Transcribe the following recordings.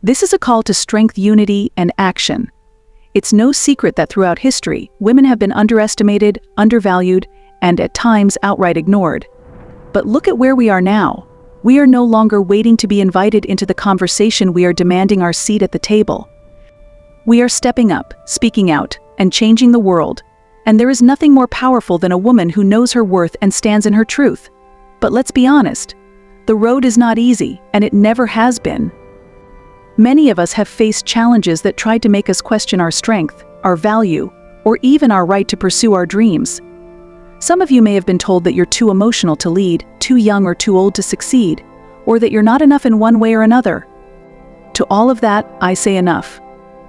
This is a call to strength, unity, and action. It's no secret that throughout history, women have been underestimated, undervalued, and at times outright ignored. But look at where we are now. We are no longer waiting to be invited into the conversation, we are demanding our seat at the table. We are stepping up, speaking out, and changing the world. And there is nothing more powerful than a woman who knows her worth and stands in her truth. But let's be honest, the road is not easy, and it never has been. Many of us have faced challenges that tried to make us question our strength, our value, or even our right to pursue our dreams. Some of you may have been told that you're too emotional to lead, too young or too old to succeed, or that you're not enough in one way or another. To all of that, I say enough.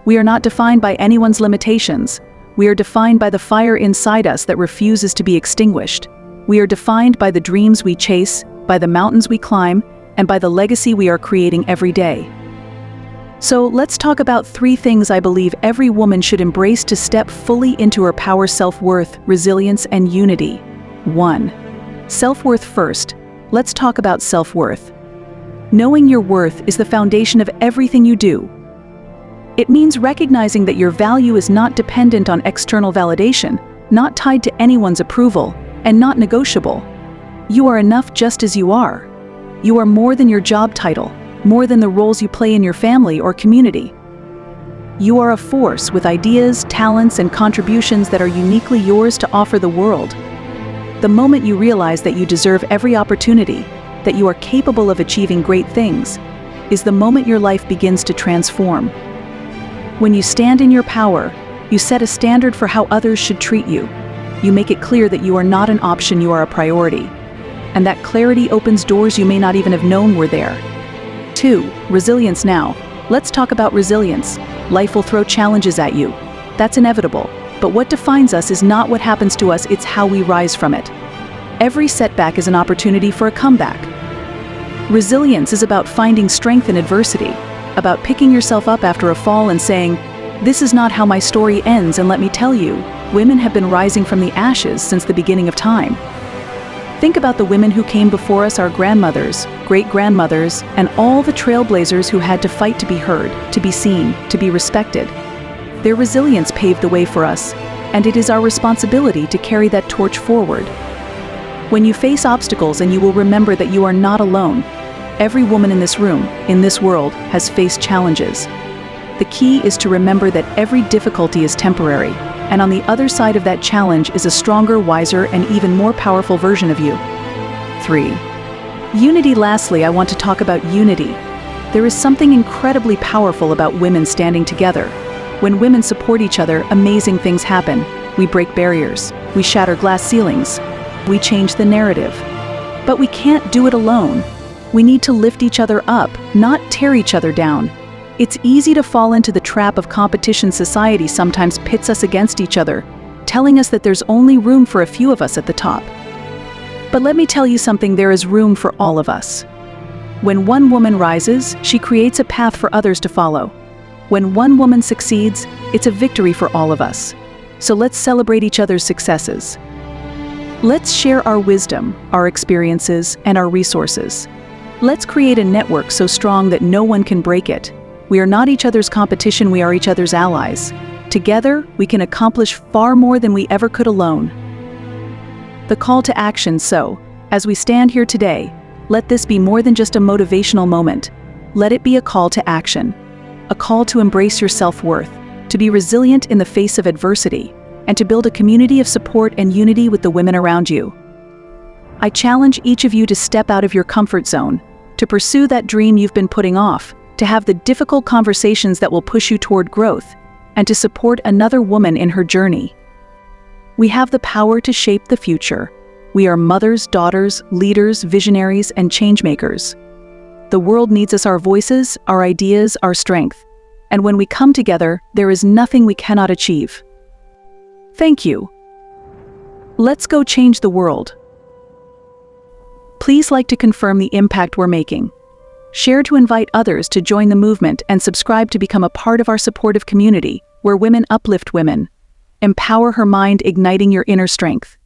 We are not defined by anyone's limitations. We are defined by the fire inside us that refuses to be extinguished. We are defined by the dreams we chase, by the mountains we climb, and by the legacy we are creating every day. So let's talk about 3 things I believe every woman should embrace to step fully into her power: self-worth, resilience, and unity. 1. Self-worth first. Let's talk about self-worth. Knowing your worth is the foundation of everything you do. It means recognizing that your value is not dependent on external validation, not tied to anyone's approval, and not negotiable. You are enough just as you are. You are more than your job title, more than the roles you play in your family or community. You are a force with ideas, talents, and contributions that are uniquely yours to offer the world. The moment you realize that you deserve every opportunity, that you are capable of achieving great things, is the moment your life begins to transform. When you stand in your power, you set a standard for how others should treat you. You make it clear that you are not an option, you are a priority. And that clarity opens doors you may not even have known were there. 2. Resilience now. Let's talk about resilience. Life will throw challenges at you. That's inevitable. But what defines us is not what happens to us, it's how we rise from it. Every setback is an opportunity for a comeback. Resilience is about finding strength in adversity, about picking yourself up after a fall and saying, "This is not how my story ends, and let me tell you, women have been rising from the ashes since the beginning of time." Think about the women who came before us, our grandmothers, great-grandmothers, and all the trailblazers who had to fight to be heard, to be seen, to be respected. Their resilience paved the way for us, and it is our responsibility to carry that torch forward. When you face obstacles, and you will remember that you are not alone. Every woman in this room, in this world, has faced challenges. The key is to remember that every difficulty is temporary, and on the other side of that challenge is a stronger, wiser, and even more powerful version of you. 3. Unity. Lastly, I want to talk about unity. There is something incredibly powerful about women standing together. When women support each other, amazing things happen. We break barriers, we shatter glass ceilings, we change the narrative. But we can't do it alone. We need to lift each other up, not tear each other down. It's easy to fall into the trap of competition. Society sometimes pits us against each other, telling us that there's only room for a few of us at the top. But let me tell you something, there is room for all of us. When one woman rises, she creates a path for others to follow. When one woman succeeds, it's a victory for all of us. So let's celebrate each other's successes. Let's share our wisdom, our experiences, and our resources. Let's create a network so strong that no one can break it. We are not each other's competition, we are each other's allies. Together, we can accomplish far more than we ever could alone. The call to action. So, as we stand here today, let this be more than just a motivational moment. Let it be a call to action. A call to embrace your self-worth, to be resilient in the face of adversity, and to build a community of support and unity with the women around you. I challenge each of you to step out of your comfort zone, to pursue that dream you've been putting off, to have the difficult conversations that will push you toward growth, and to support another woman in her journey. We have the power to shape the future. We are mothers, daughters, leaders, visionaries, and changemakers. The world needs us, our voices, our ideas, our strength. And when we come together, there is nothing we cannot achieve. Thank you. Let's go change the world. Please like to confirm the impact we're making. Share to invite others to join the movement, and subscribe to become a part of our supportive community, where women uplift women. Empower her mind, igniting your inner strength.